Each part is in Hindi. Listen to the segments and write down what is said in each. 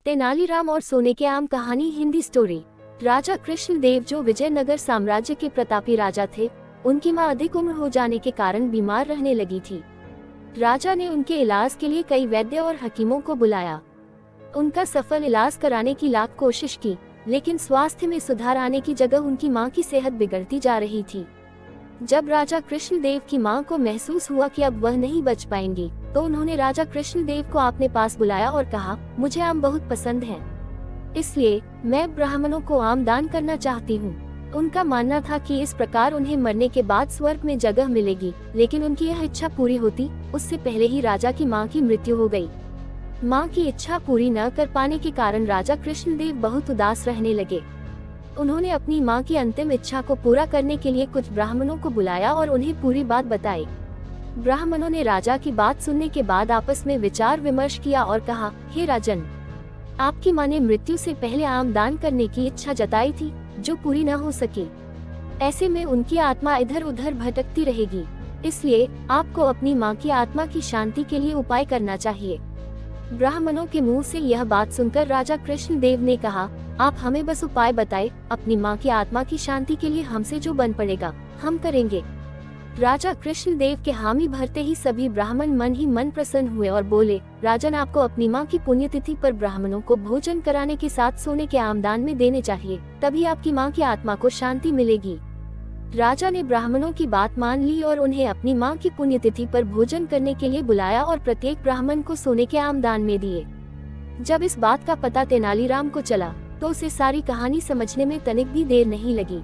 तेनालीराम और सोने के आम कहानी हिंदी स्टोरी। राजा कृष्णदेव जो विजयनगर साम्राज्य के प्रतापी राजा थे, उनकी मां अधिक उम्र हो जाने के कारण बीमार रहने लगी थी। राजा ने उनके इलाज के लिए कई वैद्य और हकीमों को बुलाया। उनका सफल इलाज कराने की लाख कोशिश की, लेकिन स्वास्थ्य में सुधार आने की जगह उनकी मां की सेहत बिगड़ती जा रही थी। जब राजा कृष्णदेव की मां को महसूस हुआ कि अब वह नहीं बच पाएंगी, तो उन्होंने राजा कृष्णदेव को अपने पास बुलाया और कहा, मुझे आम बहुत पसंद हैं, इसलिए मैं ब्राह्मणों को आम दान करना चाहती हूँ। उनका मानना था कि इस प्रकार उन्हें मरने के बाद स्वर्ग में जगह मिलेगी, लेकिन उनकी यह इच्छा पूरी होती उससे पहले ही राजा की मां की मृत्यु हो गई। मां की इच्छा पूरी न कर पाने के कारण राजा कृष्णदेव बहुत उदास रहने लगे। उन्होंने अपनी मां की अंतिम इच्छा को पूरा करने के लिए कुछ ब्राह्मणों को बुलाया और उन्हें पूरी बात बताई। ब्राह्मणों ने राजा की बात सुनने के बाद आपस में विचार विमर्श किया और कहा, हे राजन, आपकी मां ने मृत्यु से पहले आम दान करने की इच्छा जताई थी, जो पूरी न हो सकी। ऐसे में उनकी आत्मा इधर उधर भटकती रहेगी, इसलिए आपको अपनी मां की आत्मा की शांति के लिए उपाय करना चाहिए। ब्राह्मणों के मुंह से यह बात सुनकर राजा कृष्णदेव ने कहा, आप हमें बस उपाय बताएं, अपनी मां की आत्मा की शांति के लिए हमसे जो बन पड़ेगा हम करेंगे। राजा कृष्णदेव के हामी भरते ही सभी ब्राह्मण मन ही मन प्रसन्न हुए और बोले, राजन, आपको अपनी मां की पुण्यतिथि पर ब्राह्मणों को भोजन कराने के साथ सोने के आमदान में देने चाहिए, तभी आपकी मां की आत्मा को शांति मिलेगी। राजा ने ब्राह्मणों की बात मान ली और उन्हें अपनी मां की पुण्यतिथि पर भोजन करने के लिए बुलाया और प्रत्येक ब्राह्मण को सोने के आमदान में दिए। जब इस बात का पता तेनालीराम को चला, तो उसे सारी कहानी समझने में तनिक भी देर नहीं लगी।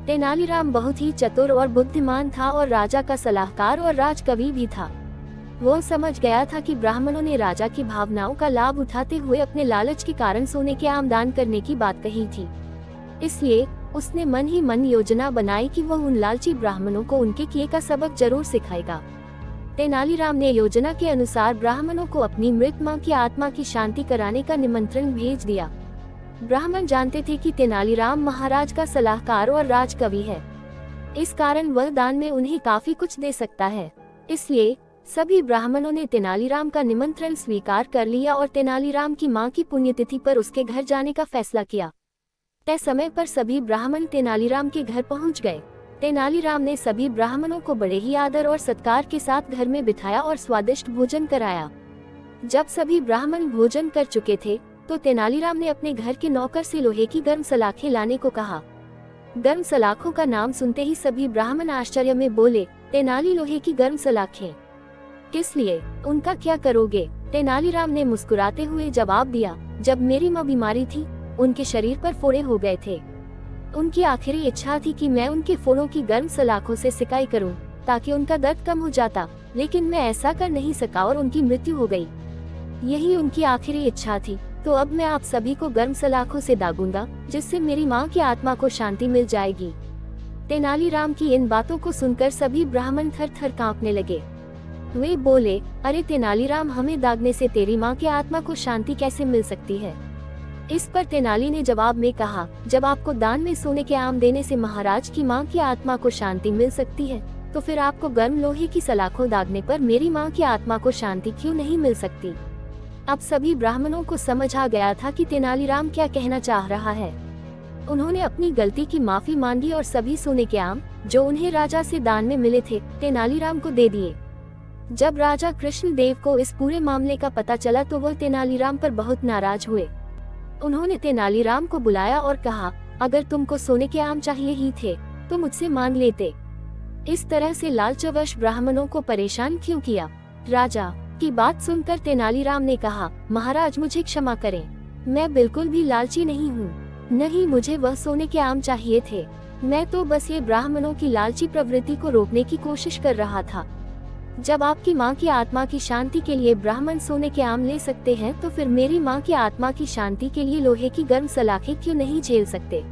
तेनालीराम बहुत ही चतुर और बुद्धिमान था और राजा का सलाहकार और राजकवि भी था। वो समझ गया था कि ब्राह्मणों ने राजा की भावनाओं का लाभ उठाते हुए अपने लालच के कारण सोने के आमदान करने की बात कही थी। इसलिए उसने मन ही मन योजना बनाई कि वह उन लालची ब्राह्मणों को उनके किए का सबक जरूर सिखाएगा। तेनालीराम ने योजना के अनुसार ब्राह्मणों को अपनी मृत मां की आत्मा की शांति कराने का निमंत्रण भेज दिया। ब्राह्मण जानते थे कि तेनालीराम महाराज का सलाहकार और राजकवि है, इस कारण वह दान में उन्हें काफी कुछ दे सकता है। इसलिए सभी ब्राह्मणों ने तेनालीराम का निमंत्रण स्वीकार कर लिया और तेनालीराम की मां की पुण्यतिथि पर उसके घर जाने का फैसला किया। तय समय पर सभी ब्राह्मण तेनालीराम के घर पहुंच गए। तेनालीराम ने सभी ब्राह्मणों को बड़े ही आदर और सत्कार के साथ घर में बिठाया और स्वादिष्ट भोजन कराया। जब सभी ब्राह्मण भोजन कर चुके थे, तो तेनालीराम ने अपने घर के नौकर से लोहे की गर्म सलाखें लाने को कहा। गर्म सलाखों का नाम सुनते ही सभी ब्राह्मण आश्चर्य में बोले, तेनाली, लोहे की गर्म सलाखें किस लिए, उनका क्या करोगे? तेनालीराम ने मुस्कुराते हुए जवाब दिया, जब मेरी मां बीमारी थी, उनके शरीर पर फोड़े हो गए थे। उनकी आखिरी इच्छा थी कि मैं उनके फोड़ों की गर्म सलाखों से सिकाई करूं, ताकि उनका दर्द कम हो जाता, लेकिन मैं ऐसा कर नहीं सका और उनकी मृत्यु हो गई। यही उनकी आखिरी इच्छा थी, तो अब मैं आप सभी को गर्म सलाखों से दागूंगा, जिससे मेरी मां की आत्मा को शांति मिल जाएगी। तेनालीराम की इन बातों को सुनकर सभी ब्राह्मण थर थर कांपने लगे। वे बोले, अरे तेनालीराम, हमें दागने से तेरी मां की आत्मा को शांति कैसे मिल सकती है? इस पर तेनाली ने जवाब में कहा, जब आपको दान में सोने के आम देने से महाराज की मां की आत्मा को शांति मिल सकती है, तो फिर आपको गर्म लोहे की सलाखों दागने पर मेरी मां की आत्मा को शांति क्यों नहीं मिल सकती? अब सभी ब्राह्मणों को समझ आ गया था कि तेनालीराम क्या कहना चाह रहा है। उन्होंने अपनी गलती की माफी मांगी और सभी सोने के आम, जो उन्हें राजा से दान में मिले थे, तेनालीराम को दे दिए। जब राजा कृष्णदेव को इस पूरे मामले का पता चला, तो वह तेनालीराम पर बहुत नाराज हुए। उन्होंने तेनालीराम को बुलाया और कहा, अगर तुमको सोने के आम चाहिए ही थे, तो मुझसे मांग लेते। इस तरह से लालचवश ब्राह्मणों को परेशान क्यों किया? राजा की बात सुनकर तेनालीराम ने कहा, महाराज, मुझे क्षमा करें, मैं बिल्कुल भी लालची नहीं हूँ। नहीं, मुझे वह सोने के आम चाहिए थे। मैं तो बस ये ब्राह्मणों की लालची प्रवृत्ति को रोकने की कोशिश कर रहा था। जब आपकी मां की आत्मा की शांति के लिए ब्राह्मण सोने के आम ले सकते हैं, तो फिर मेरी मां की आत्मा की शांति के लिए लोहे की गर्म सलाखें क्यों नहीं झेल सकते?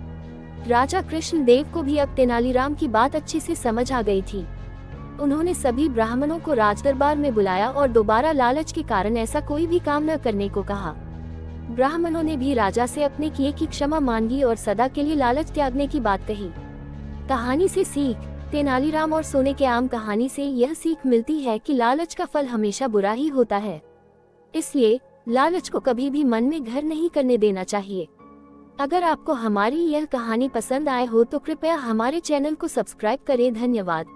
राजा कृष्णदेव को भी अब तेनालीराम की बात अच्छे से समझ आ गई थी। उन्होंने सभी ब्राह्मणों को राजदरबार में बुलाया और दोबारा लालच के कारण ऐसा कोई भी काम न करने को कहा। ब्राह्मणों ने भी राजा से अपने किए की क्षमा मांगी और सदा के लिए लालच त्यागने की बात कही। कहानी से सीख। तेनालीराम और सोने के आम कहानी से यह सीख मिलती है कि लालच का फल हमेशा बुरा ही होता है। इसलिए लालच को कभी भी मन में घर नहीं करने देना चाहिए। अगर आपको हमारी यह कहानी पसंद आए हो तो कृपया हमारे चैनल को सब्सक्राइब करें। धन्यवाद।